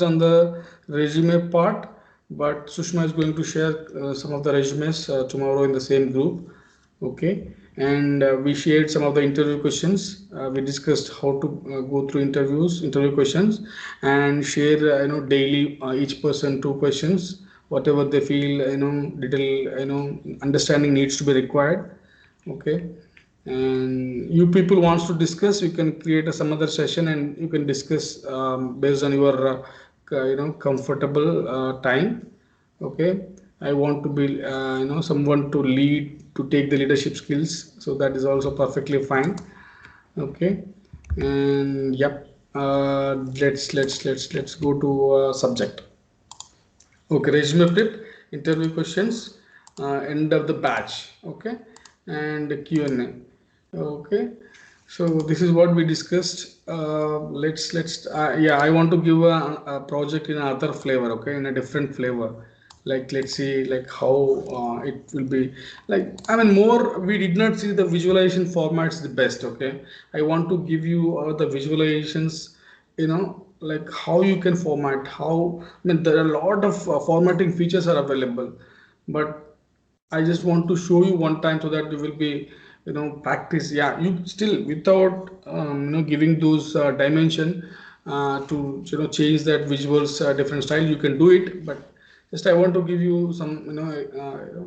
on the resume part, but Sushma is going to share some of the resumes tomorrow in the same group. Okay, and we shared some of the interview questions. We discussed how to go through interview questions, and share daily each person 2 questions, whatever they feel little understanding needs to be required. Okay, and you people wants to discuss, you can create some other session and you can discuss based on your comfortable time. Okay, I want to be someone to lead, to take the leadership skills, so that is also perfectly fine. Okay, and yep, let's go to subject. Okay, resume prep, interview questions, end of the batch. Okay, and Q&A. Okay, so this is what we discussed. Let's yeah, I want to give a project in another flavor. Okay, in a different flavor. Like, let's see like how it will be. Like, I mean, more we did not see the visualization formats the best. Okay, I want to give you the visualizations, like how you can format, how, I mean, there are a lot of formatting features are available, but I just want to show you one time so that you will be practice. Yeah, you still without giving those dimension to change that visuals different style, you can do it, but just I want to give you some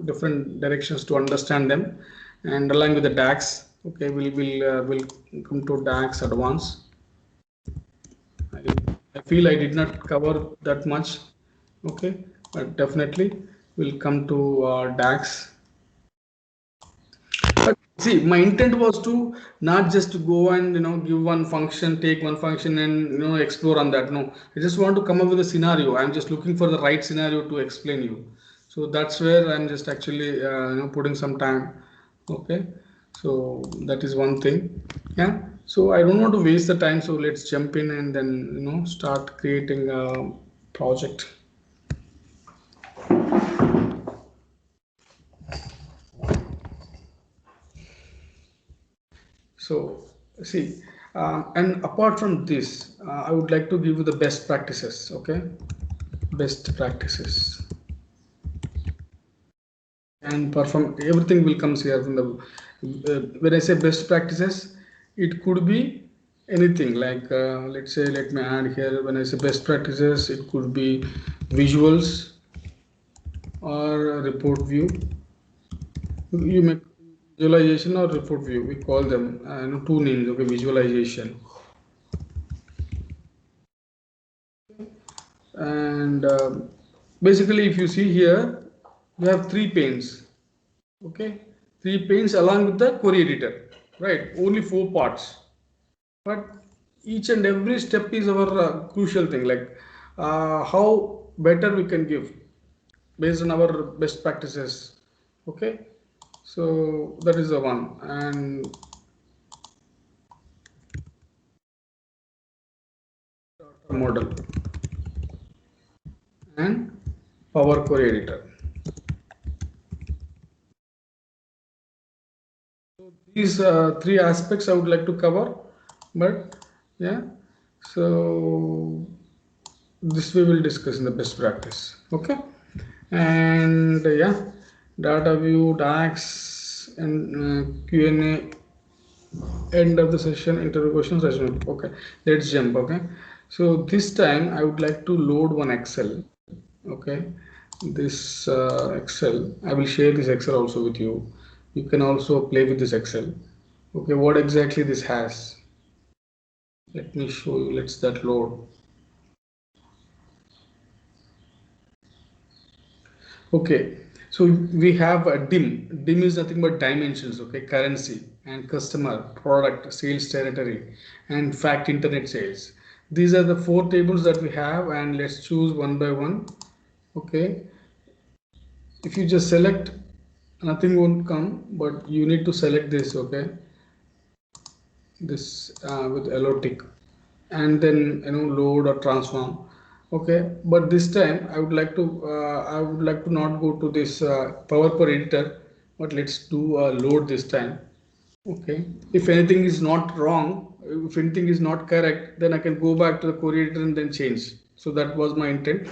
different directions to understand them, and along with the DAX. Okay, we'll come to DAX advanced. I feel I did not cover that much. Okay, but definitely we'll come to DAX. But see, my intent was to not just to go and give one function, take one function and explore on that. No, I just want to come up with a scenario. I'm just looking for the right scenario to explain you. So that's where I'm just actually putting some time. Okay, so that is one thing. Yeah. So I don't want to waste the time. So let's jump in and then start creating a project. So see, and apart from this, I would like to give you the best practices. Okay, best practices, and perform everything will comes here from the. When I say best practices, it could be anything. Like let's say, let me add here. When I say best practices, it could be visuals or report view. You make visualization or report view. We call them two names. Okay, visualization. And basically if you see here, we have 3 panes. Okay, 3 panes along with the query editor, right? Only 4 parts, but each and every step is our crucial thing, like how better we can give based on our best practices. Okay, so that is the one. And model and Power Query Editor. So these 3 aspects I would like to cover, but yeah, so this we will discuss in the best practice. Okay, and yeah, data view, DAX, and Q&A, end of the session, interview questions, session. Okay, let's jump. Okay, so this time I would like to load one Excel. Okay, this Excel, I will share this Excel also with you. You can also play with this Excel. Okay, what exactly this has, let me show you. Let's that load. Okay, so we have a dim. Dim is nothing but dimensions. Okay, currency and customer, product, sales territory, and fact internet sales. These are the 4 tables that we have, and let's choose one by one. Okay, if you just select, nothing won't come, but you need to select this. Okay, this with allow tick, and then load or transform. Okay, but this time I would like to not go to this Power Query Editor, but let's do load this time. Okay, if anything is not wrong, if anything is not correct, then I can go back to the query editor and then change. So that was my intent.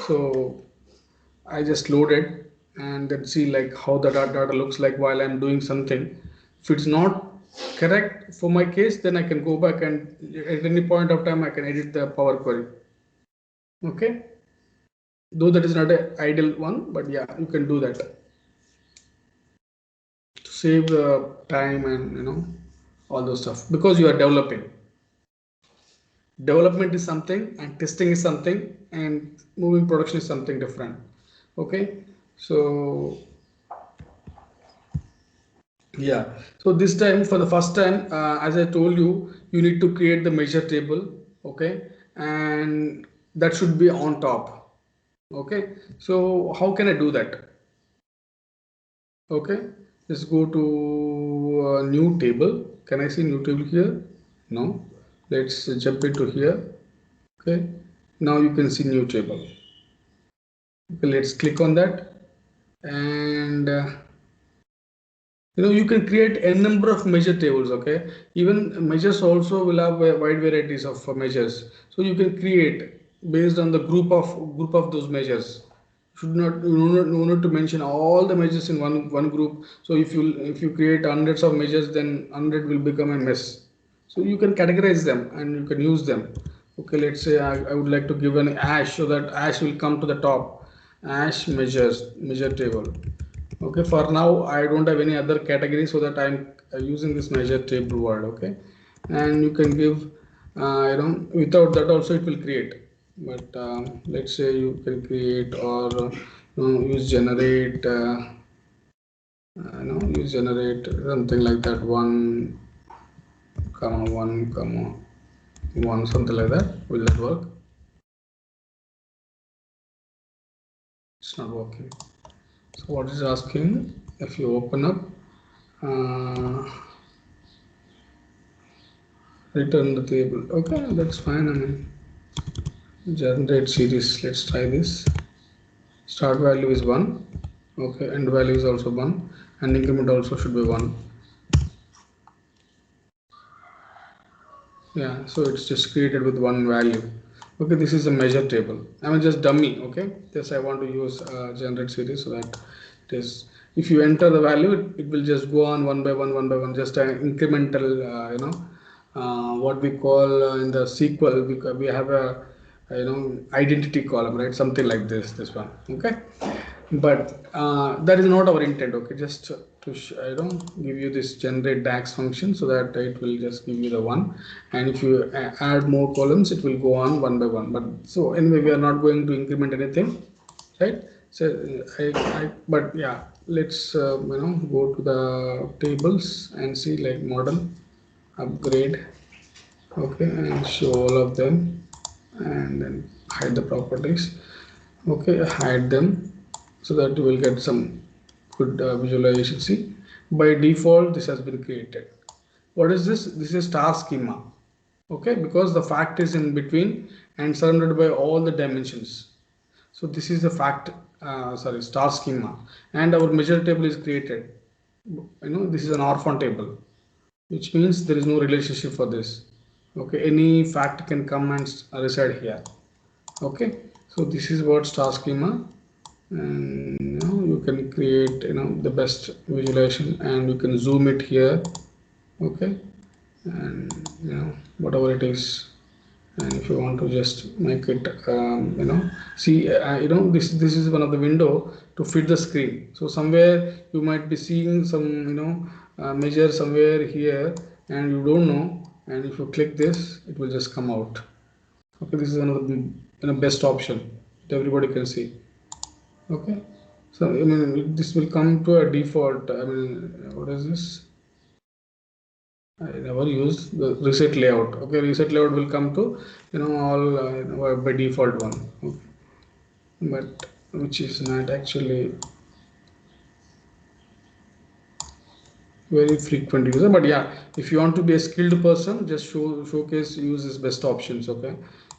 So I just loaded and then see like how the data looks like while I'm doing something. If it's not correct for my case, then I can go back and at any point of time I can edit the Power Query. Okay, though that is not an ideal one, but yeah, you can do that to save the time and all those stuff, because you are developing. Development is something and testing is something and moving production is something different. Okay, so yeah, so this time for the first time, as I told you, you need to create the measure table. Okay, and that should be on top. Okay, so how can I do that? Okay, just go to new table. Can I see new table here? No. Let's jump into here. Okay, now you can see new table. Okay, let's click on that, and you can create a number of measure tables. Okay, even measures also will have a wide varieties of measures, so you can create based on the group of those measures. Should not you need to mention all the measures in one group. So if you create hundreds of measures, then 100 will become a mess. So you can categorize them and you can use them. Okay, let's say I would like to give an ash, so that ash will come to the top. Ash measure table. Okay, for now I don't have any other category, so that I'm using this measure table word. Okay, and you can give without that also it will create, but let's say you can create or use generate use generate something like that, 1 comma 1 comma 1, something like that. Will that work? It's not working. So what is asking? If you open up return the table. Okay, that's fine. I mean, generate series. Let's try this. Start value is 1. Okay, end value is also 1, and increment also should be 1. Yeah, so it's just created with one value. Okay, this is a measure table. I mean, just dummy. Okay, just I want to use generate series, so that it is, if you enter the value, it will just go on one by one, just an incremental what we call in the SQL, we have a identity column, right? Something like this one. Okay, but that is not our intent. Okay, just to give you this generate DAX function, so that it will just give you the one, and if you add more columns, it will go on one by one. But so anyway, we are not going to increment anything, right? So but yeah, let's go to the tables and see like model upgrade. Okay, and show all of them, and then hide the properties. Okay, hide them, so that you will get some good visualization. See, by default this has been created. What is this? This is star schema. Okay, because the fact is in between and surrounded by all the dimensions. So this is the fact, star schema, and our measure table is created. This is an orphan table, which means there is no relationship for this. Okay, any fact can come and reside here. Okay, so this is what star schema, and you can create the best visualization, and you can zoom it here. Okay, and whatever it is, and if you want to just make it see this is one of the window to fit the screen. So somewhere you might be seeing some measure somewhere here, and you don't know, and if you click this, it will just come out. Okay, this is one of the best option that everybody can see. Okay, so I mean, this will come to a default. I mean, what is this? I never use the reset layout. Okay, reset layout will come to all by default one. Okay. But which is not actually very frequent user. But yeah, if you want to be a skilled person, just showcase, use this best options. Okay,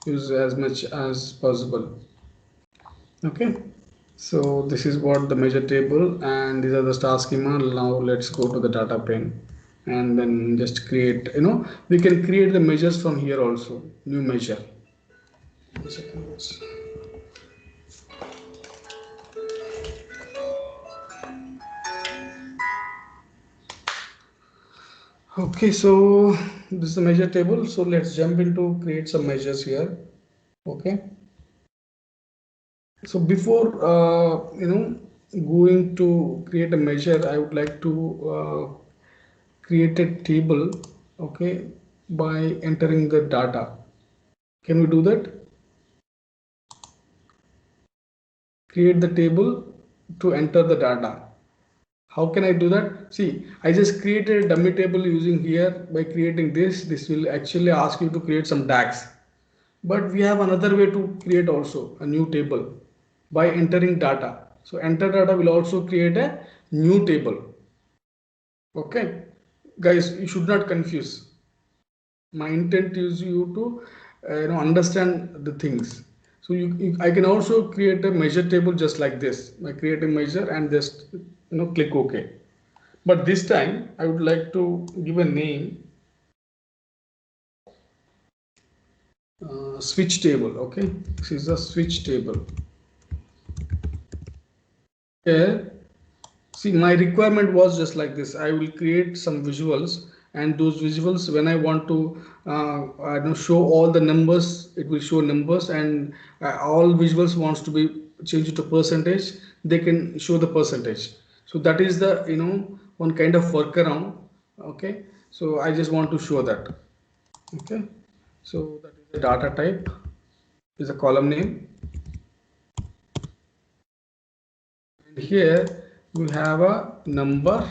use as much as possible. Okay, so this is what the measure table, and these are the star schema. Now let's go to the data pane, and then just create, we can create the measures from here also, new measure. One second, guys. Okay, so this is the measure table. So let's jump into create some measures here. Okay. So before going to create a measure, I would like to create a table. Okay, by entering the data. Can we do that? Create the table to enter the data. How can I do that? See, I just created a dummy table using here. By creating this will actually ask you to create some DAX. But we have another way to create also a new table by entering data. So enter data will also create a new table. Okay, guys, you should not confuse. My intent is you to understand the things. So I can also create a measure table just like this by creating measure and just click OK. But this time I would like to give a name, switch table. Okay, this is a switch table. Here, see, my requirement was just like this. I will create some visuals, and those visuals, when I want to I don't show all the numbers, it will show numbers, and all visuals wants to be changed to percentage, they can show the percentage. So that is the one kind of workaround. Okay, so I just want to show that. Okay, so that is the data type, is a column name, and here we have a number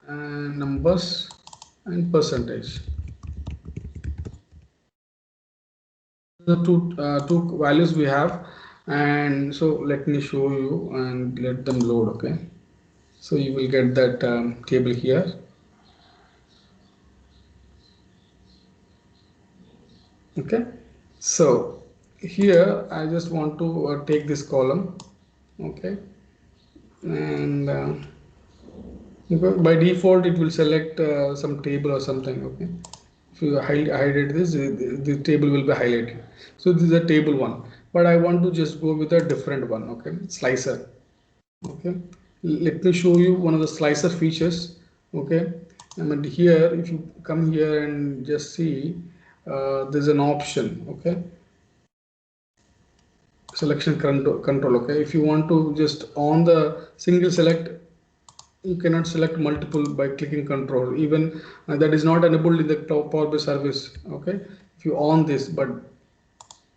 and numbers and percentage. The two values we have, and so let me show you and let them load. Okay, so you will get that table here. Okay, so here I just want to take this column. Okay, and by default it will select some table or something. Okay, if you highlight this, the table will be highlighted. So this is a table one, but I want to just go with a different one. Okay, slicer. Okay, let me show you one of the slicer features. Okay, and here if you come here and just see, there's an option. Okay, selection control. Okay, if you want to just on the single select, you cannot select multiple by clicking control. Even that is not enabled in the Power BI service. Okay, if you on this, but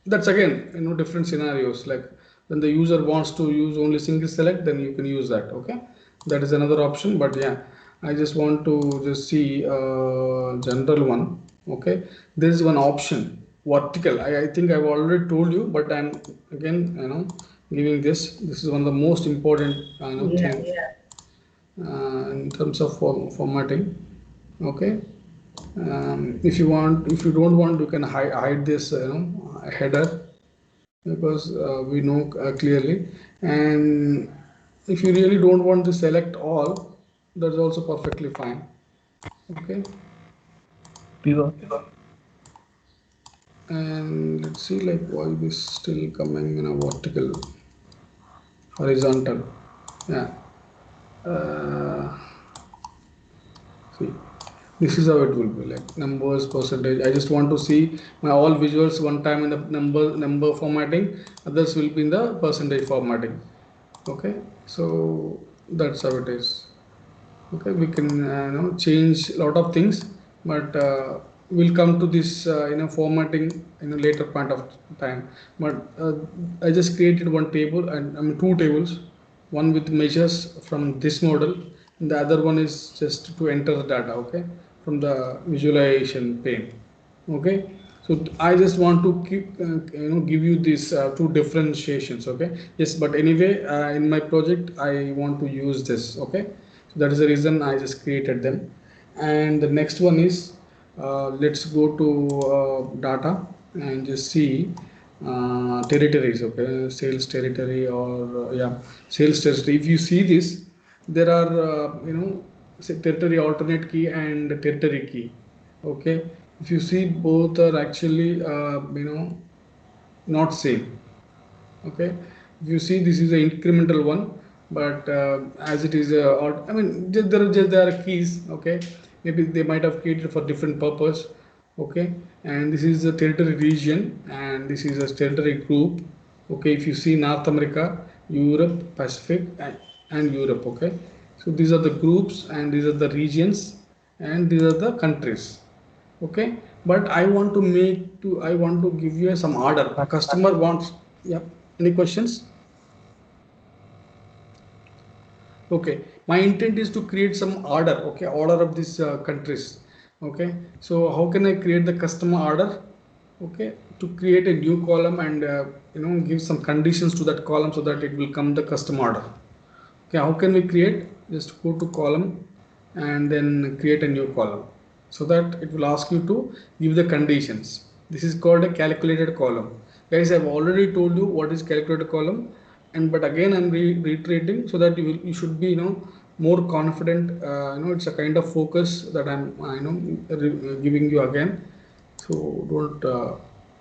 that's again different scenarios. Like when the user wants to use only single select, then you can use that. Okay, that is another option. But yeah, I just want to just see general one. Okay, there is one option, vertical. I think I've already told you, but I'm again giving this is one of the most important thing in terms of formatting. Okay, if you don't want, you can hide this header, because we know clearly. And if you really don't want to select all, that's also perfectly fine. Okay, and let's see like why this still coming in a vertical, horizontal. Yeah, see, this is how it will be, like numbers, percentage. I just want to see my all visuals one time in the number formatting, others will be in the percentage formatting. Okay, so that's how it is. Okay, we can change a lot of things, but we'll come to this formatting in a later point of time. But I just created one table, and I mean two tables, one with measures from this model, and the other one is just to enter the data. Okay, from the visualization pane. Okay, so I just want to keep give you these two differentiations. Okay, yes, but anyway, in my project I want to use this. Okay, so that is the reason I just created them. And the next one is, let's go to data and just see territories. Okay, sales territory, or yeah, sales territory. If you see this, there are say territory alternate key and territory key. Okay, if you see, both are actually not same. Okay, if you see, this is an incremental one, but as it is I mean, there are keys. Okay, maybe they might have created for different purpose. Okay, and this is a territory region, and this is a territory group. Okay, if you see North America, Europe, Pacific, and Europe. Okay, so these are the groups, and these are the regions, and these are the countries. Okay, but I want to give you some order. Customer wants. Yeah, any questions? Okay, my intent is to create some order. Okay, order of these countries. Okay, so how can I create the customer order? Okay, to create a new column, and give some conditions to that column so that it will come the custom order. Okay, how can we create? Just go to column and then create a new column, so that it will ask you to give the conditions. This is called a calculated column. Guys, I've already told you what is calculated column, and but again I'm reiterating so that you should be more confident. It's a kind of focus that I'm giving you again, so don't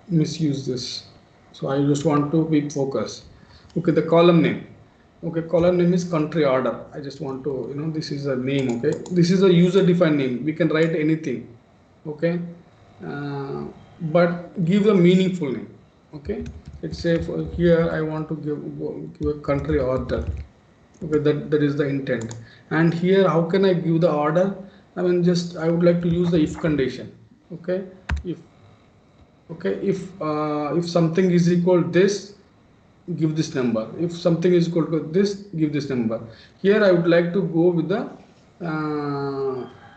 misuse this. So I just want to be focused. Okay, the column name. Okay, column name is country order. I just want to, this is a name. Okay, this is a user defined name. We can write anything. Okay, uh, but give a meaningful name. Okay, let's say for here I want to give a country order. Okay, that is the intent. And here, how can I give the order? I mean, just I would like to use the if condition. Okay, if if something is equal this, give this number. If something is equal to this, give this number. Here I would like to go with the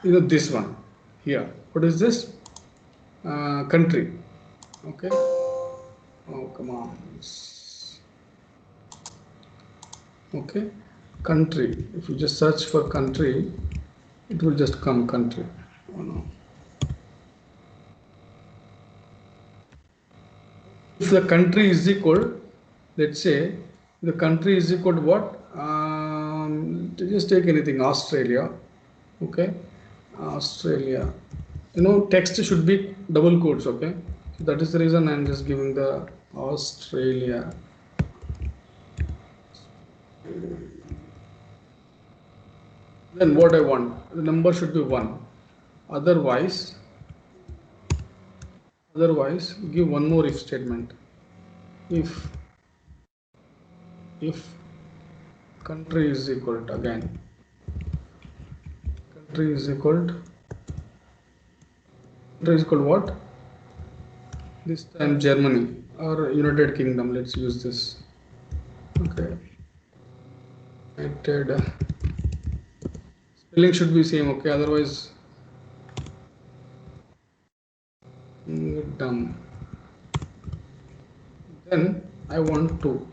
this one here. What is this? Country. Okay, oh come on. Okay, country. If you just search for country, it will just come country. Oh no. If the country is equal, let's say the country is equal to what? Just take anything, Australia. Okay, Australia. Text should be double quotes. Okay, so that is the reason I'm just giving the Australia. Then what I want, the number should be 1. Otherwise give one more if statement. If country is equal to, again, country is equal what? This time Germany or United Kingdom. Let's use this. Okay, United. Spelling should be same. Okay, otherwise dumb. Then I want to.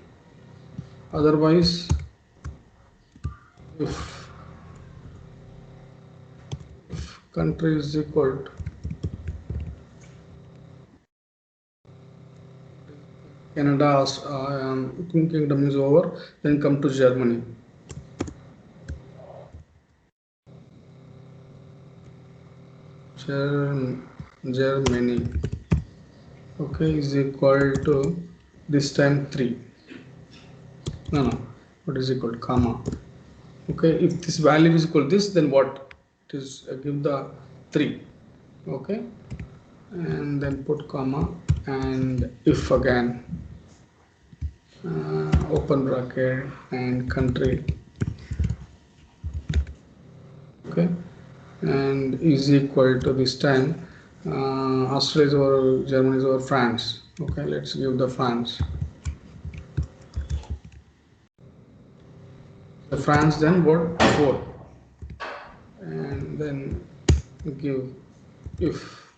Otherwise, if country is equal to Canada, Kingdom is over, then come to Germany. Germany. Okay, is equal to this time 3. No, what is equal to comma? Okay, if this value is equal to this, then what? It is give the 3. Okay, and then put comma, and if again, open bracket and country. Okay, and is equal to this time Australia or Germany or France. Okay, let's give the France. The France, then what? 4, and then give if.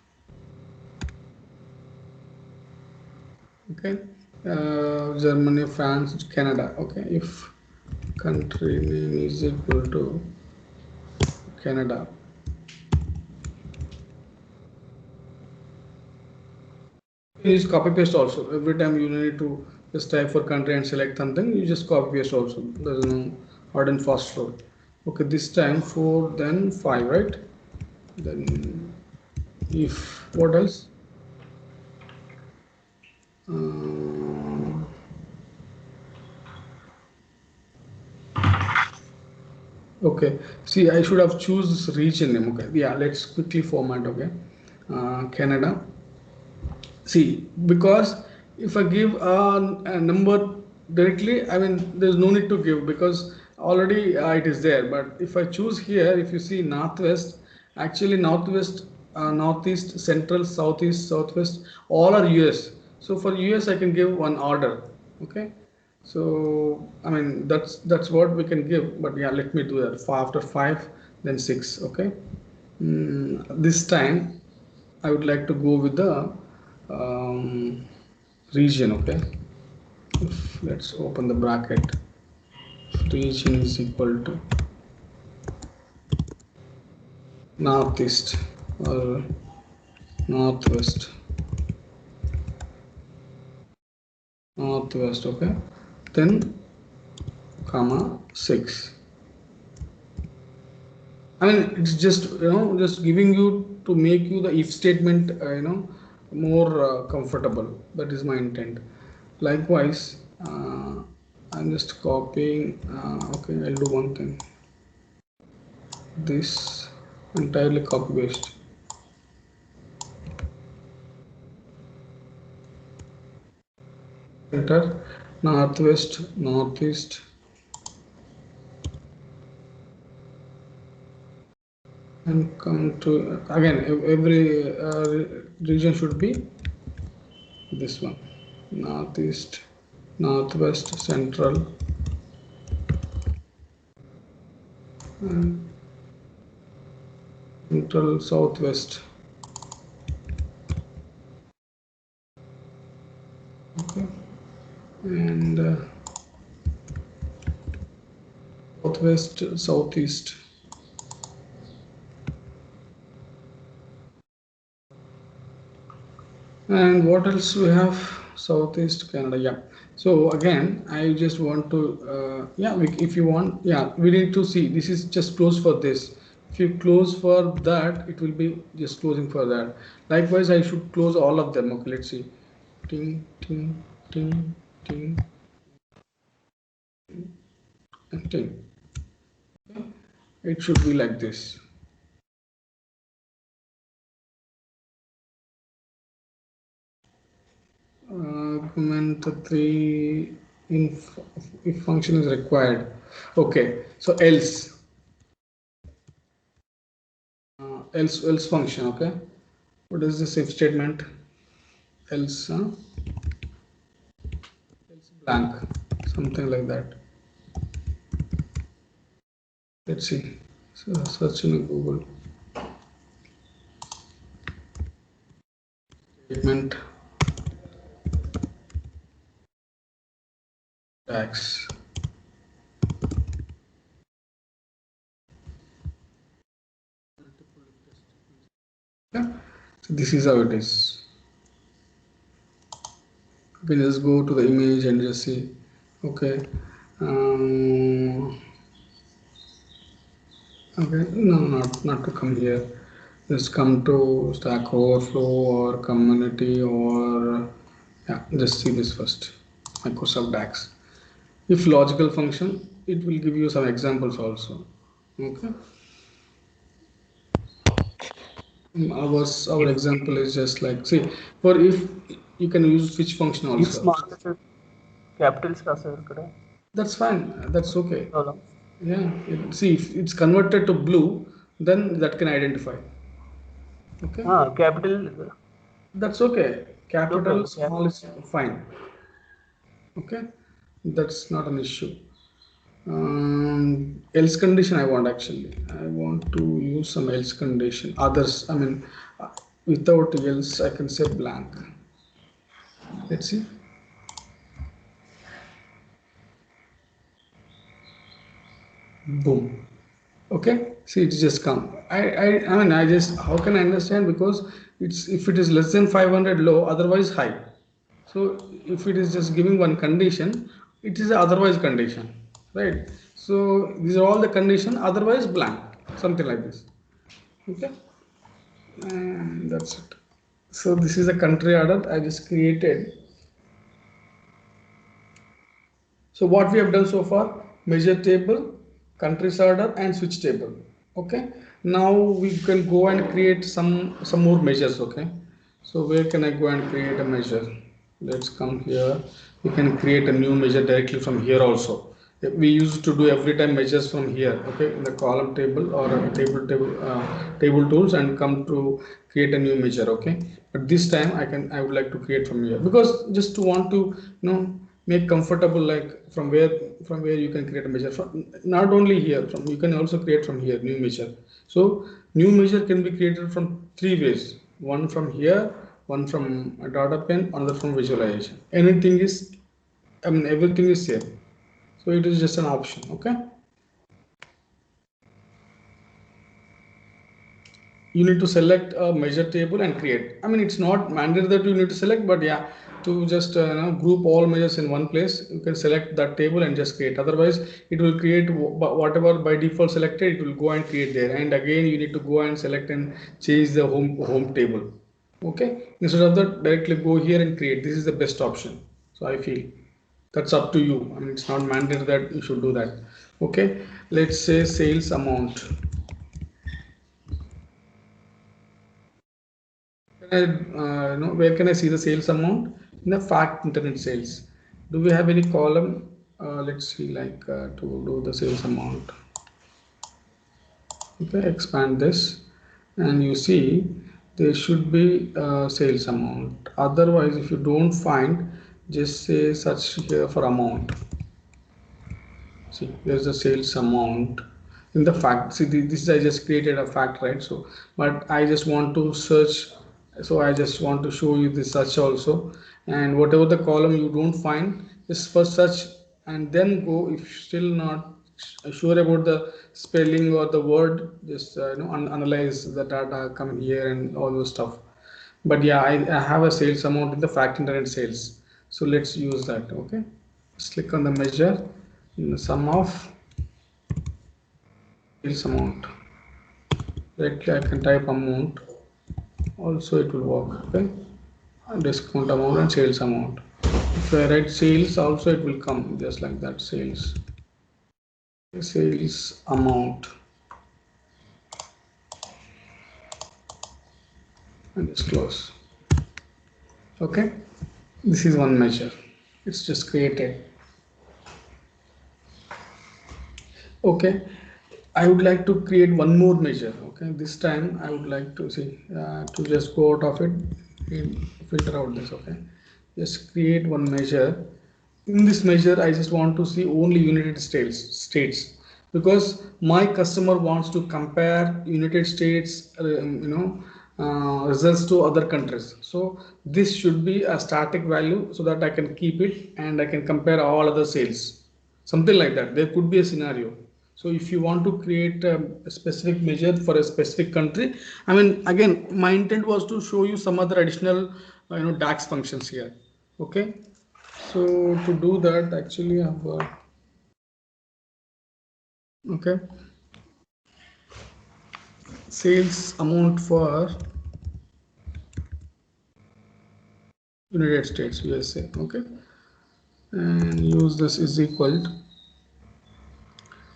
Okay, Germany, France, Canada. Okay, if country name is equal to Canada. You use copy paste also. Every time you need to just type for country and select something, you just copy paste also. There's no hard and fast rule. Okay, this time 4, then 5, right? Then If what else? Okay, see, I should have choose this region name. Okay, yeah, let's quickly format. Okay, Canada. See, because if I give a number directly, I mean, there's no need to give because already it is there. But if I choose here, if you see Northwest, actually Northwest, Northeast, Central, Southeast, Southwest, all are US. So for US, I can give one order. Okay. So I mean that's what we can give. But yeah, let me do that. After five, then six. Okay. This time I would like to go with the region. Okay, if let's open the bracket. Region is equal to northeast or northwest. Northwest. Okay, then comma 6. I mean, it's just just giving you to make you the if statement more comfortable. That is my intent. Likewise, I'm just copying. Okay, I'll do one thing. This entirely copy paste. Enter northwest, northeast, and come to again. Every region should be this one: northeast, northwest, central, and central southwest. Okay, and southwest, southeast. And what else we have? Southeast Canada. Yeah. So again, I just want to yeah. If you want, yeah, we need to see. This is just close for this. If you close for that, it will be just closing for that. Likewise, I should close all of them. Okay, let's see. Ting, ting, ting, ting, and ting. Okay. It should be like this. Argument 3 if function is required. Okay, so else function. Okay, what is this if statement? Else else blank, something like that. Let's see. So search in Google. Statement tax. Yeah. So this is how it is. You can just go to the image and just see. Okay. Okay, no, not to come here. Just come to Stack Overflow or Community or yeah, just see this first. Microsoft DAX. If logical function, it will give you some examples also. Okay. Our example is just like see for if you can use switch function If also. small capitals That's fine. That's okay. Yeah. See if it's converted to blue, then that can identify. Okay. capital. That's okay. Capital Okay. small is fine. Okay, that's not an issue. Else condition I want actually. I want to use some else condition. Others, I mean, without else, I can say blank. Let's see. Boom. Okay. See, it's just come. I mean, I just how can I understand because it's if it is less than 500 low, otherwise high. So if it is just giving one condition, it is a otherwise condition, right? So these are all the condition, otherwise blank, something like this. Okay. and that's it. So this is a country order I just created. So what we have done so far, measure table, countries order and switch table. Okay. Now we can go and create some more measures. Okay. So where can I go and create a measure? Let's come here. We can create a new measure directly from here also. We used to do every time measures from here. Okay, in the column table or table tools and come to create a new measure. Okay, but this time I would like to create from here because just to want to make comfortable, like from where you can create a measure from, not only here, from you can also create from here new measure. So new measure can be created from three ways: one from here, one from a data pen, another from visualization. Anything is, I mean, everything is same. So it is just an option. Okay, you need to select a measure table and create. I mean, it's not mandatory that you need to select, but yeah, to just group all measures in one place, you can select that table and just create. Otherwise, it will create whatever by default selected, it will go and create there. And again, you need to go and select and change the home table. Okay, instead of that, directly go here and create. This is the best option. So I feel that's up to you. I mean, it's not mandatory that you should do that. Okay, let's say sales amount. Where can I see the sales amount? In the fact internet sales. Do we have any column? Let's see, like to do the sales amount. Okay, expand this, and you see there should be sales amount. Otherwise, if you don't find, just say search here for amount. See, there's the sales amount in the fact. See, this I just created a fact, right? So, but I just want to search. So I just want to show you the search also. And whatever the column you don't find, just first search and then go. If still not sure about the spelling or the word, just analyze the data, come here and all those stuff. But yeah, I have a sales amount in the fact internet sales. So let's use that. Okay, just click on the measure in the sum of sales amount. Directly I can type amount, also it will work. Okay, discount amount and sales amount. If I write sales also, it will come just like that. Sales amount, and just close. Okay, this is one measure, it's just created. Okay, I would like to create one more measure. Okay, this time I would like to see to just go out of it and filter out this. Okay, just create one measure. In this measure, I just want to see only United States because my customer wants to compare United States, results to other countries. So this should be a static value so that I can keep it and I can compare all other sales. Something like that. There could be a scenario. So if you want to create a specific measure for a specific country, I mean, again, my intent was to show you some other additional, DAX functions here. Okay. So to do that, actually, I've okay, sales amount for United States, USA. Okay, and use this is equal to.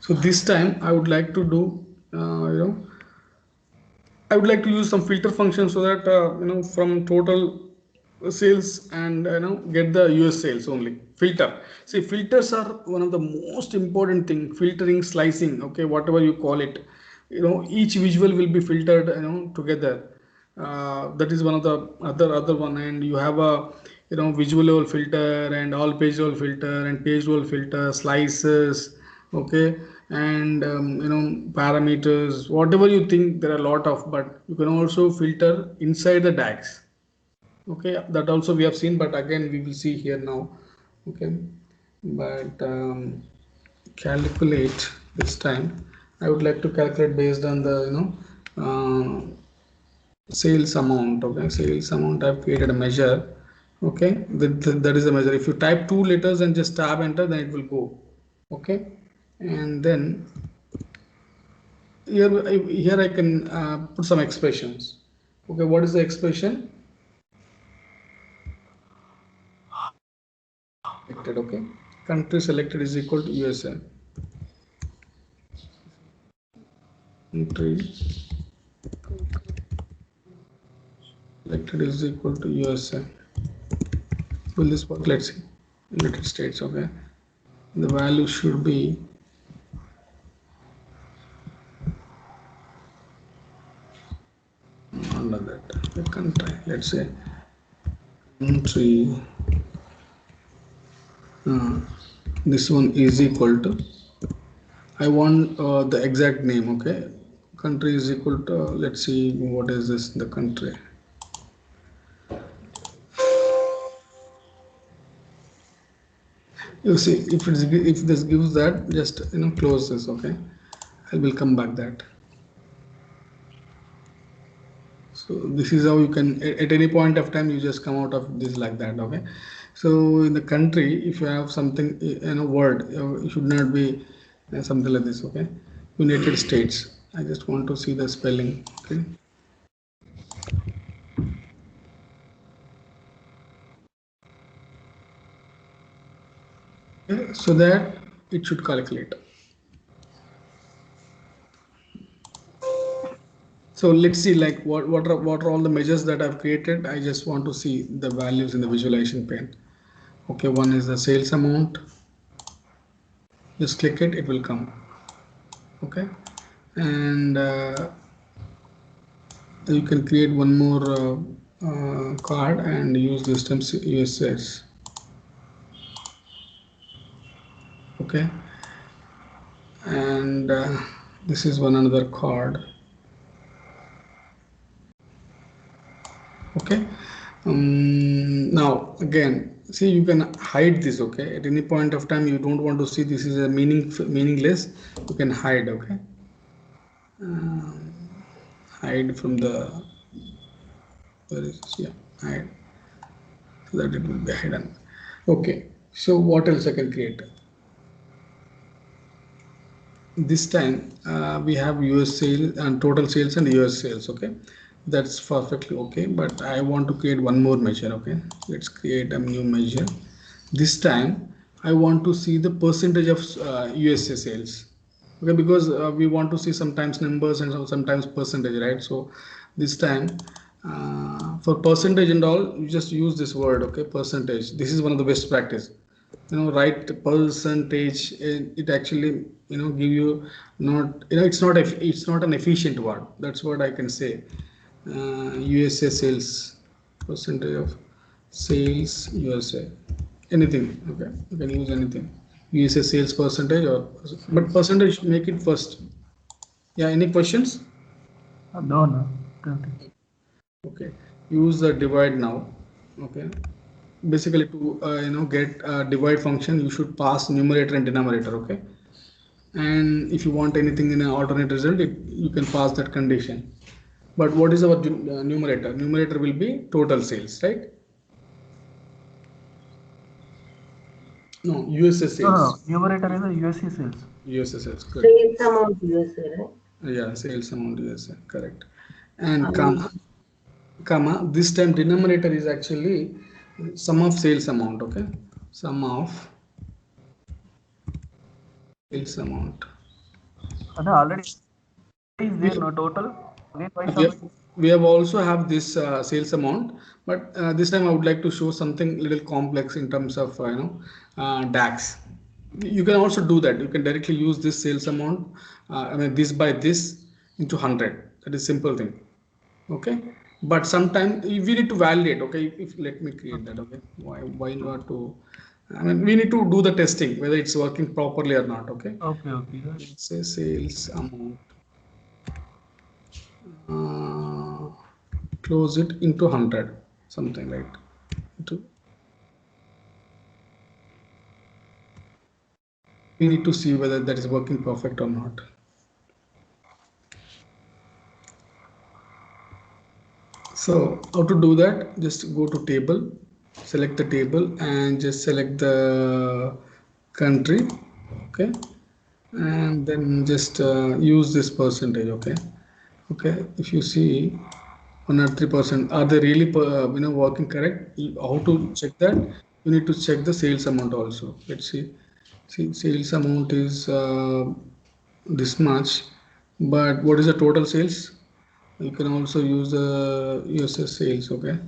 So this time I would like to do, I would like to use some filter function so that from total sales and get the US sales only. Filter. See, filters are one of the most important thing. Filtering, slicing. Okay, whatever you call it. Each visual will be filtered. Together. That is one of the other one, and you have a visual level filter and all page level filter and page level filter slices. Okay, and parameters, whatever you think, there are a lot of, but you can also filter inside the DAX. Okay, that also we have seen, but again we will see here now. Okay, but calculate this time I would like to calculate based on the sales amount. Okay, sales amount, I've created a measure. Okay, that is a measure. If you type two letters and just tab enter, then it will go. Okay, and then here I can put some expressions. Okay, what is the expression? Selected, okay. Country selected is equal to USA. Country selected is equal to USA. Will this work? Let's see. United States, okay. The value should be under that the country. Let's say country. This one is equal to. I want the exact name, okay. Country is equal to. Let's see what is this. The country. You see, if this gives that, just close this, okay. I will come back that. So this is how you can at any point of time you just come out of this like that, okay. So in the country, if you have something word, it should not be something like this, okay. United States. I just want to see the spelling, okay. Okay, so that it should calculate. So let's see like what are all the measures that I've created. I just want to see the values in the visualization pane. Okay, one is the sales amount. Just click it, it will come. Okay, and you can create one more card and use this term USS. Okay, and this is one another card. Okay, now again, see, you can hide this, okay. At any point of time you don't want to see this is a meaningless, you can hide, okay. Hide from the, where is this? Yeah, hide, so that it will be hidden. Okay, so what else I can create? This time we have US sales and total sales and US sales, okay. That's perfectly okay, but I want to create one more measure, okay. Let's create a new measure. This time I want to see the percentage of USA sales, okay, because we want to see sometimes numbers and sometimes percentage, right? So this time for percentage and all, you just use this word, okay, percentage. This is one of the best practice. Write percentage. It actually give you not it's not an efficient word. That's what I can say. USA sales, percentage of sales USA, anything, okay, you can use anything. USA sales percentage, or but percentage, make it first. Yeah, any questions? No. Okay, use the divide now. Okay, basically to get a divide function, you should pass numerator and denominator, okay. And if you want anything in an alternate result, you can pass that condition. But what is our numerator? Numerator will be total sales, right? No, USA sales. No. Numerator is the USC sales. USA sales, good. Sales amount USA, right? Yeah, sales amount USA, correct. And comma, this time denominator is actually sum of sales amount, okay? Sum of sales amount. And already is there no total? Again, why We have also have this sales amount, but this time I would like to show something little complex in terms of DAX. You can also do that. You can directly use this sales amount, I mean this by this into 100. That is simple thing, okay. But sometimes we need to validate, okay. If let me create that, okay. Why not to? I mean, we need to do the testing whether it's working properly or not, okay. Okay. Let's say sales amount. Close it into 100, something like we need to see whether that is working perfect or not. So how to do that? Just go to table, select the table and just select the country, okay, and then just use this percentage, okay. If you see 103%. Are they really working correct? How to check that? You need to check the sales amount also. Let's see. See, sales amount is this much, but what is the total sales? You can also use the USS sales. Okay,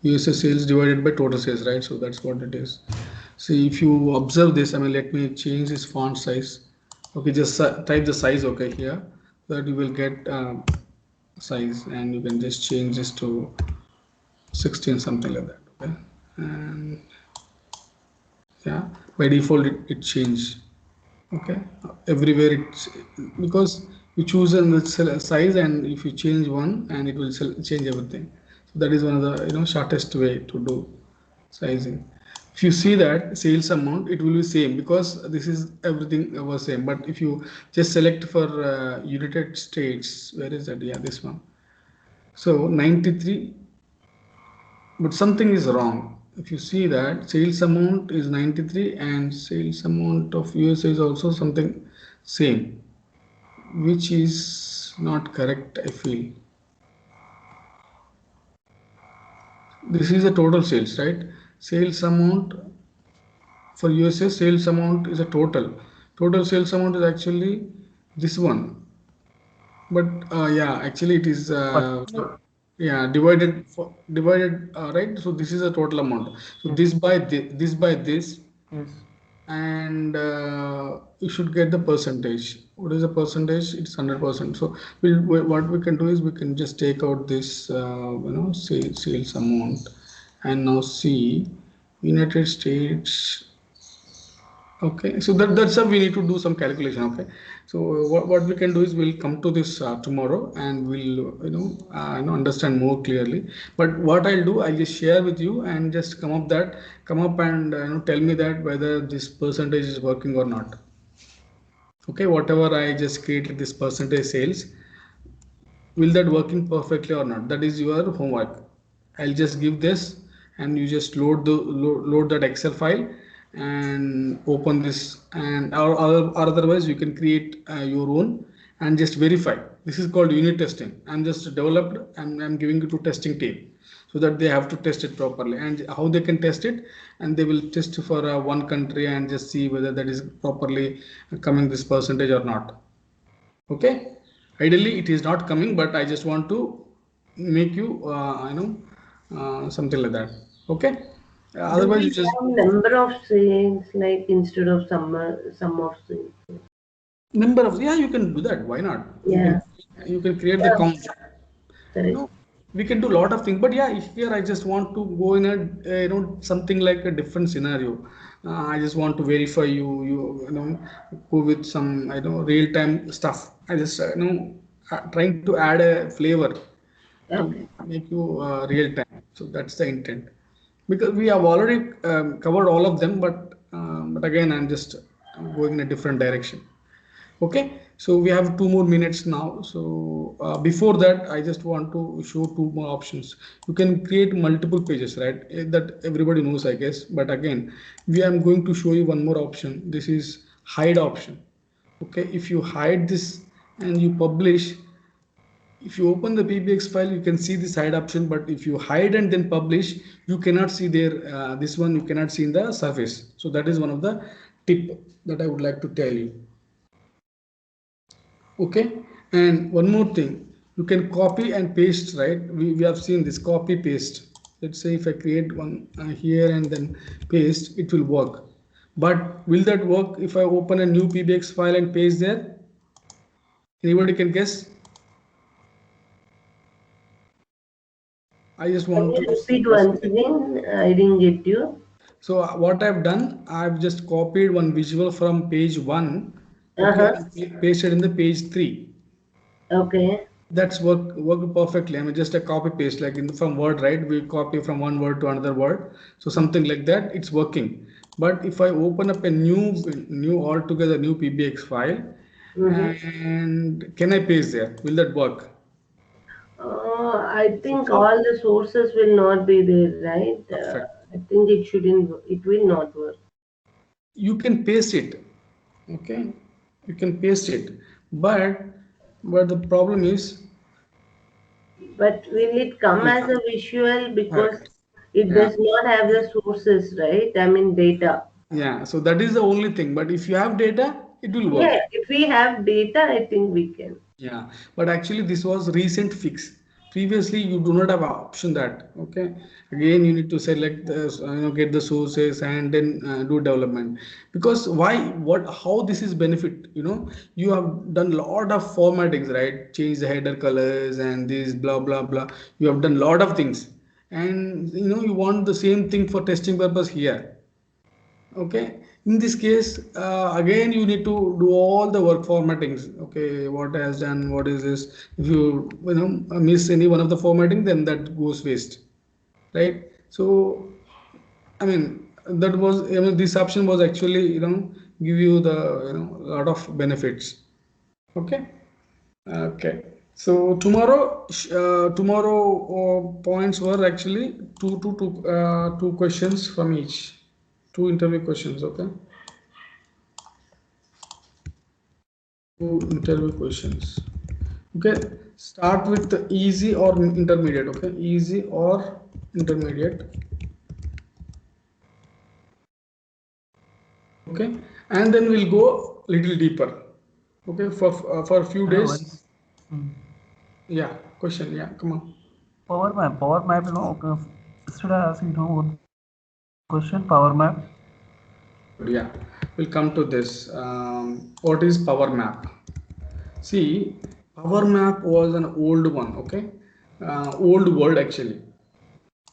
USS sales divided by total sales, right? So that's what it is. See, if you observe this, I mean, let me change this font size. Okay, just type the size. Okay, here, so that you will get size, and you can just change this to 16, something like that. Okay, and yeah, by default it changed. Okay, everywhere it's because you choose a size, and if you change one, and it will change everything. So that is one of the shortest way to do sizing. If you see that sales amount, it will be same because this is everything was same. But if you just select for United States, where is that? Yeah, this one. So 93, but something is wrong. If you see that sales amount is 93 and sales amount of USA is also something same, which is not correct, I feel. This is a total sales, right? Sales amount for USA, sales amount is a total. Total sales amount is actually this one. But yeah, actually it is But yeah, divided, right? So this is a total amount. So yes, this by this by this, yes. and you should get the percentage. What is the percentage? It's 100%. So what we can do is we can just take out this sales amount, and now see United States. Okay, so that's how we need to do some calculation. Okay, so what we can do is we'll come to this tomorrow, and we'll understand more clearly. But what I'll do, I'll just share with you and just come up and tell me that whether this percentage is working or not. Okay, whatever I just created this percentage sales, will that working perfectly or not? That is your homework. I'll just give this, and you just load that Excel file and open this, and or otherwise you can create your own and just verify. This is called unit testing. I'm just developed, and I'm giving it to testing team so that they have to test it properly. And how they can test it, and they will test for one country and just see whether that is properly coming this percentage or not. Okay, ideally it is not coming, but I just want to make you something like that. Okay, Do otherwise we you just have number of sales like instead of sum of sales? number of, yeah, you can do that, why not? Yeah, You can create the yeah, count. correct. We can do a lot of things, but yeah, here I just want to go in a something like a different scenario. I just want to verify you go with some real time stuff. I just trying to add a flavor to Okay. make you real time. So that's the intent, because we have already covered all of them, but again I'm just going in a different direction. Okay, so we have 2 more minutes now. So before that, I just want to show two more options. You can create multiple pages, right? That everybody knows, I guess. But again, we am going to show you one more option. This is hide option. Okay, if you hide this and you publish, if you open the PBX file, you can see this hide option. But if you hide and then publish, you cannot see there. This one you cannot see in the surface. So that is one of the tip that I would like to tell you. Okay, and one more thing, you can copy and paste, right? We have seen this copy paste. Let's say if I create one here and then paste, it will work. But will that work if I open a new PBX file and paste there? Anybody can guess? I just Can want you to see repeat this. once again? I didn't get you. So what I've done, I've just copied one visual from page 1, okay, Uh-huh. and pasted in the page 3. Okay. That's work perfectly. I mean, just a copy paste, like from Word, right? We copy from one word to another word, so something like that. It's working. But if I open up a new altogether new PBX file, Mm-hmm. and can I paste there? Will that work? I think all the sources will not be there, right? Perfect. I think it shouldn't. It will not work. You can paste it. Okay, you can paste it, but the problem is But will it come as a visual because it Yeah. does not have the sources, right? I mean, data. Yeah, so that is the only thing. But if you have data, it will Yeah, work. if we have data, I think we can. Yeah, but actually this was recent fix. Previously, you do not have an option that. Okay, again you need to select the get the sources and then do development. Because why? What? How this is benefit? You have done lot of formattings, right? Change the header colors and this blah blah blah. You have done lot of things, and you want the same thing for testing purpose here. Okay, in this case again you need to do all the work formattings. Okay, what has done, what is this? If you miss any one of the formatting, then that goes waste, right? So I mean, this option was actually give you the lot of benefits. Okay. Okay, so tomorrow points were actually two questions from each, two interview questions. Okay, two interview questions. Okay, start with the easy or intermediate. Okay, easy or intermediate. Okay, and then we'll go little deeper. Okay, for a few No days. worries. Hmm. Yeah, question. Yeah, come on. Power map, instead of asking what question, power map. Good. Yeah, we'll come to this. What is power map? See, Power Map was an old one, okay? Old world actually.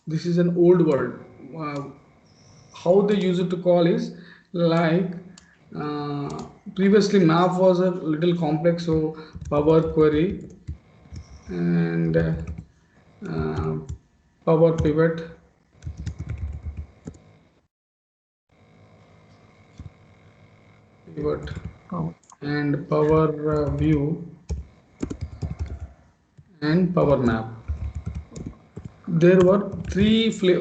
This is an old world. Uh, how they use it to call is like uh, previously map was a little complex, so Power Query and uh, Power pivot Power. and Power View and Power Map. There were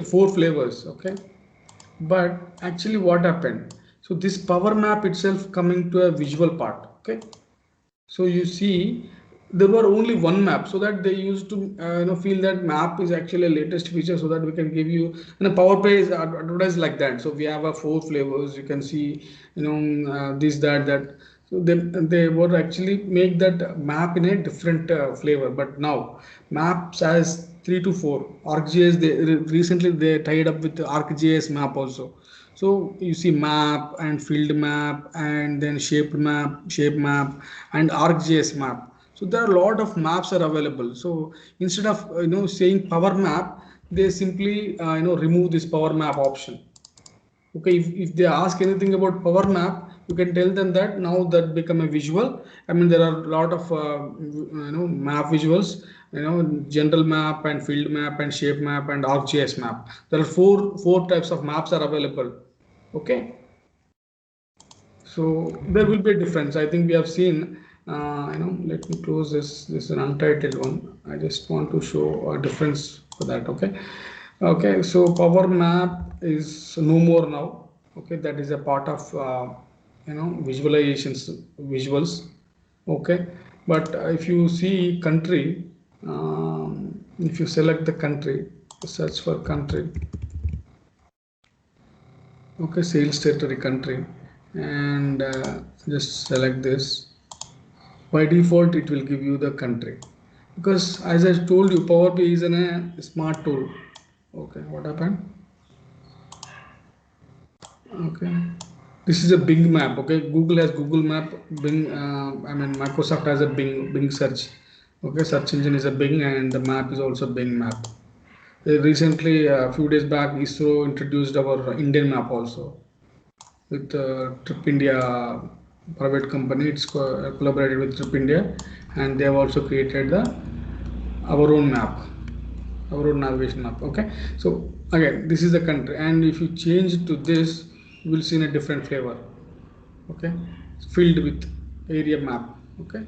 four flavors, okay? But actually what happened, so this power map itself coming to a visual part. Okay, so you see there were only one map, so that they used to feel that map is actually a latest feature, so that we can give you, and a power page advertised like that. So we have a four flavors, you can see this that. So they would actually make that map in a different flavor. But now maps has 3 to 4 ArcGIS. They recently they tied up with the ArcGIS map also. So you see map and field map and then shape map and ArcGIS map. So there are a lot of maps are available. So instead of saying power map, they simply remove this power map option. Okay, if they ask anything about power map, you can tell them that now that become a visual. I mean, there are a lot of map visuals, general map and field map and shape map and ArcGIS map. There are four types of maps are available. Okay, so there will be a difference. I think we have seen, let me close this is an untitled one. I just want to show a difference for that. Okay, okay, so power map is no more now. Okay, that is a part of visualizations, visuals. Okay, but if you see country, if you select the country, search for country. Okay, sales territory country, and just select this. By default it will give you the country, because as I told you, Power BI is a smart tool. Okay, what happened? Okay, this is a Bing map. Okay, Google has Google Map. Bing, I mean Microsoft has a Bing search. Okay, search engine is a Bing, and the map is also Bing map. Recently, a few days back, ISRO introduced our Indian map also with Trip India private company. It's collaborated with Trip India, and they have also created the our own map, our own navigation map. Okay, so again, this is the country, and if you change it to this, you will see in a different flavor. Okay, filled with area map. Okay,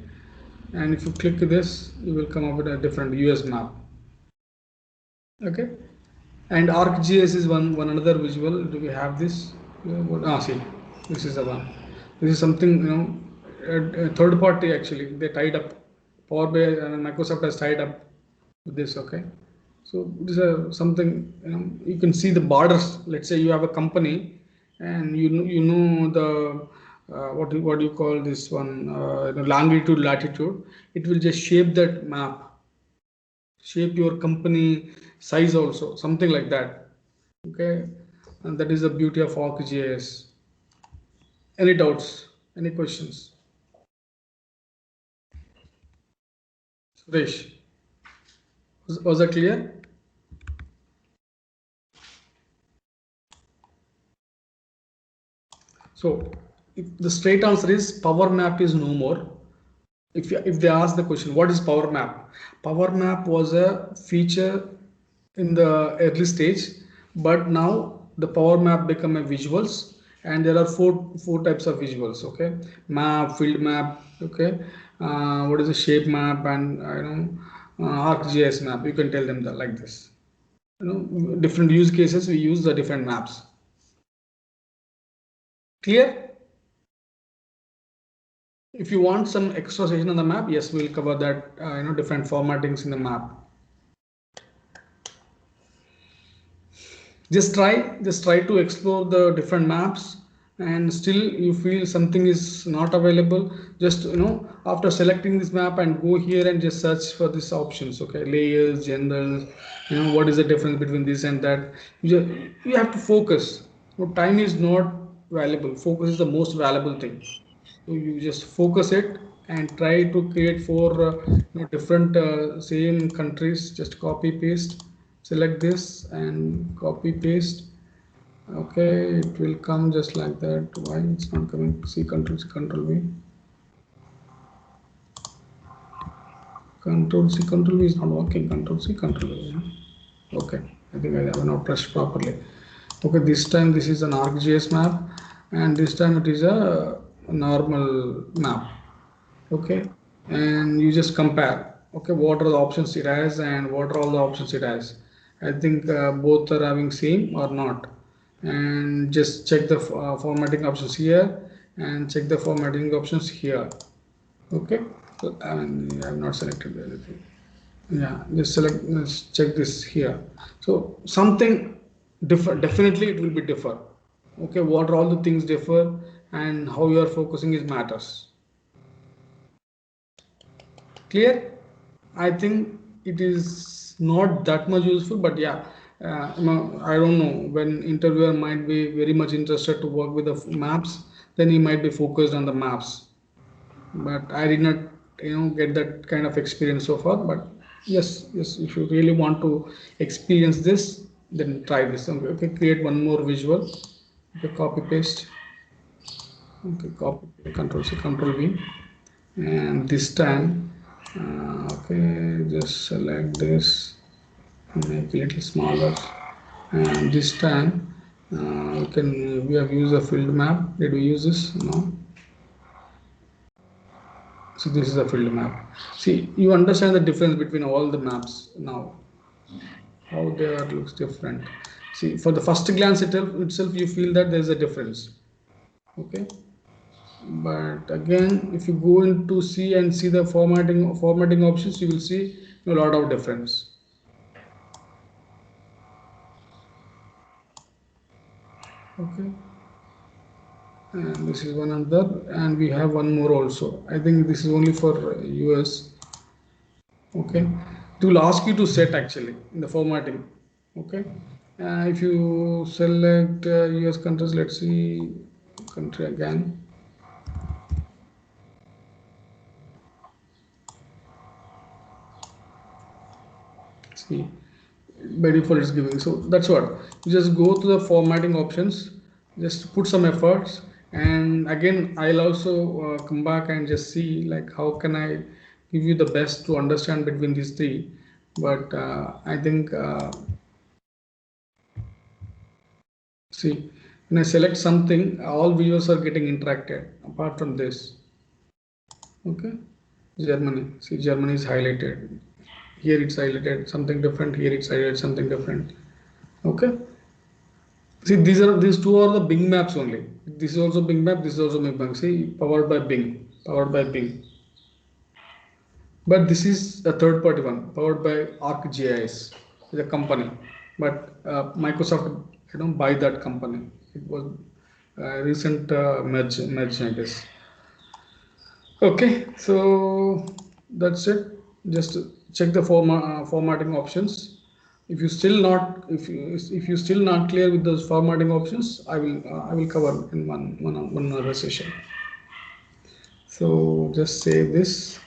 and if you click this, you will come up with a different US map. Okay, and ArcGIS is one another visual. Do we have this? See, this is the one. This is something a third party actually. They tied up. Power BI and Microsoft has tied up with this. Okay, so this is something, you can see the borders. Let's say you have a company, and you know the what do you call this one, longitude, latitude. It will just shape that map, shape your company size also, something like that. Okay, and that is the beauty of ArcGIS. Any doubts? Any questions? Suresh, was that clear? So if the straight answer is Power Map is no more. If they ask the question, what is Power Map? Power Map was a feature in the early stage, but now the Power Map become a visuals, and there are four types of visuals. Okay, map, field map. Okay, what is a shape map, and ArcGIS map. You can tell them that like this. Different use cases we use the different maps. Clear? If you want some extra session on the map, yes, we'll cover that. Different formattings in the map. Just try to explore the different maps, and still you feel something is not available. Just after selecting this map, and go here and just search for these options. Okay, layers, general. What is the difference between this and that? You have to focus. Time is not valuable. Focus is the most valuable thing. So you just focus it and try to create four different same countries. Just copy paste, select this and copy paste. Okay, it will come just like that. Why it's not coming? C, Control C, Control V. Control C, Control V is not working. Control C, Control V. Okay, I think I have not pressed properly. Okay, this time this is an ArcGIS map, and this time it is a normal map. Okay, and you just compare. Okay, what are the options it has, and what are all the options it has. I think both are having same or not, and just check the formatting options here, and check the formatting options here. Okay, so I have not selected anything. Yeah, just select, let's check this here. So something differ, definitely it will be differ. Okay, what are all the things differ, and how you are focusing is matters. Clear? I think it is not that much useful, but yeah, I don't know, when interviewer might be very much interested to work with the maps, then he might be focused on the maps. But I did not, get that kind of experience so far. But yes, if you really want to experience this, then try this. Okay, create one more visual. Okay, copy paste. Okay, copy, Control C, Control V, and this time. Okay, just select this, make it a little smaller, and this time we have used a field map. Did we use this? No. So this is a field map. See, you understand the difference between all the maps now, how they are looks different. See, for the first glance itself you feel that there is a difference. Okay, but again, if you go into see and see the formatting options, you will see a lot of difference. Okay, and this is one another, and we have one more also. I think this is only for US. Okay, it will ask you to set actually in the formatting. Okay, if you select US countries, let's see country again. See, by default it's giving. So that's what, you just go to the formatting options, just put some efforts, and again I'll also come back and just see like how can I give you the best to understand between these three. But I think see, when I select something, all viewers are getting interacted apart from this. Okay, Germany, see, Germany is highlighted here, it's highlighted something different, here it's highlighted something different. Okay, see, these two are the Bing maps only. This is also Bing map, this is also Bing map. See, powered by Bing, powered by Bing. but this is a third-party one powered by ArcGIS, the company. But Microsoft, buy that company. It was a recent merge, I guess. Okay, so that's it. Just check the formatting options. If you still not, if you still not clear with those formatting options, I will cover in one other session. So just save this.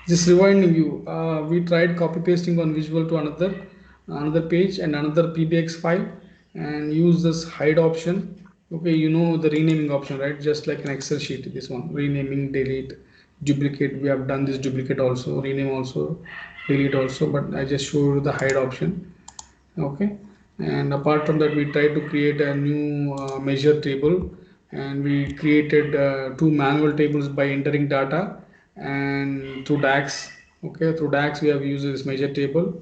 Just reminding you, we tried copy pasting on visual to another page and another PBX file, and use this hide option. Okay, you know the renaming option, right? Just like an Excel sheet, this one, renaming, delete, duplicate. We have done this duplicate also, rename also, delete also, but I just show you the hide option. Okay, and apart from that, we tried to create a new measure table, and we created two manual tables by entering data and through DAX. Okay, through DAX we have used this measure table.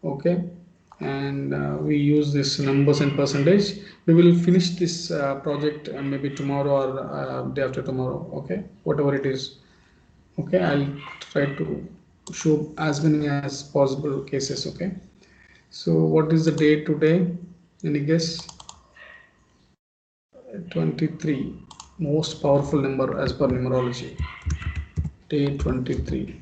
Okay, and we use this numbers and percentage. We will finish this project maybe tomorrow or day after tomorrow. Okay, whatever it is. Okay, I'll try to show as many as possible cases. Okay, so what is the date today? Any guess? 23, most powerful number as per numerology. Day 23.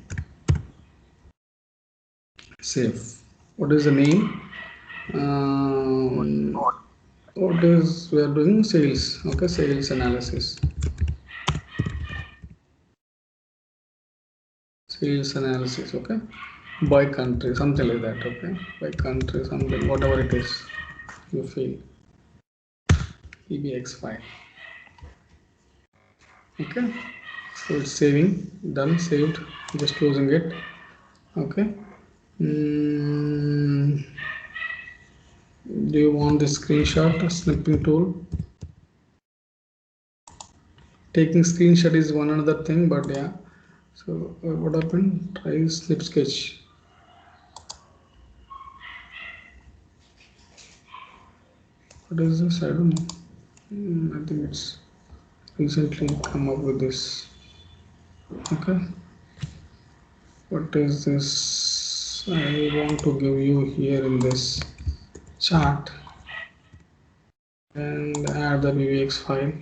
Safe. What is the name? What is, we are doing sales. Okay, sales analysis. Sales analysis. Okay, by country, something like that. Okay, by country, something, whatever it is you feel. PBX file. Okay, so it's saving, done, saved, just closing it. Okay. Do you want the screenshot snipping tool? Taking screenshot is one another thing, but yeah. So what happened? Try snip sketch. What is this? I don't know. I think it's recently come up with this. Okay. What is this? I want to give you here in this chart and add the PBX file.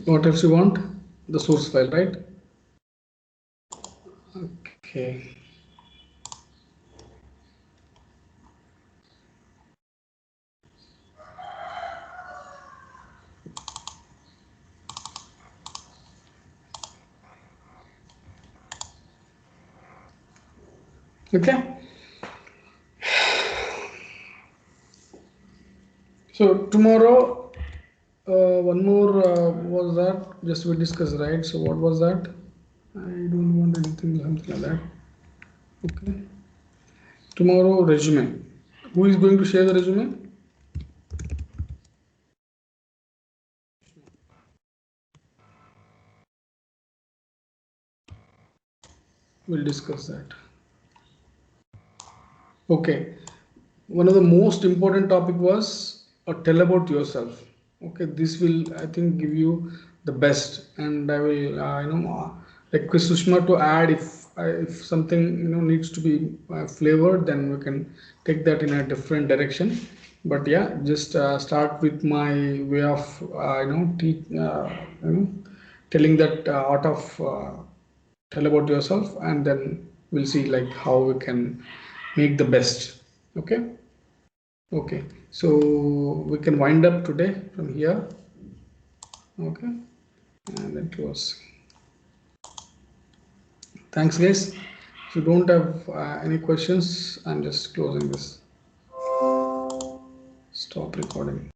What else you want? The source file, right? Okay. Okay. So tomorrow, one more was that just we discussed, right? So what was that? I don't want anything something like that. Okay. Tomorrow resume. Who is going to share the resume? We'll discuss that. Okay. One of the most important topic was tell about yourself. Okay, this will, I think, give you the best, and I will request Sushma to add if something needs to be flavored, then we can take that in a different direction. But yeah, just start with my way of telling that art of tell about yourself, and then we'll see like how we can make the best. Okay. Okay, so we can wind up today from here. Okay, and then close. Thanks, guys. If you don't have any questions, I'm just closing this. Stop recording.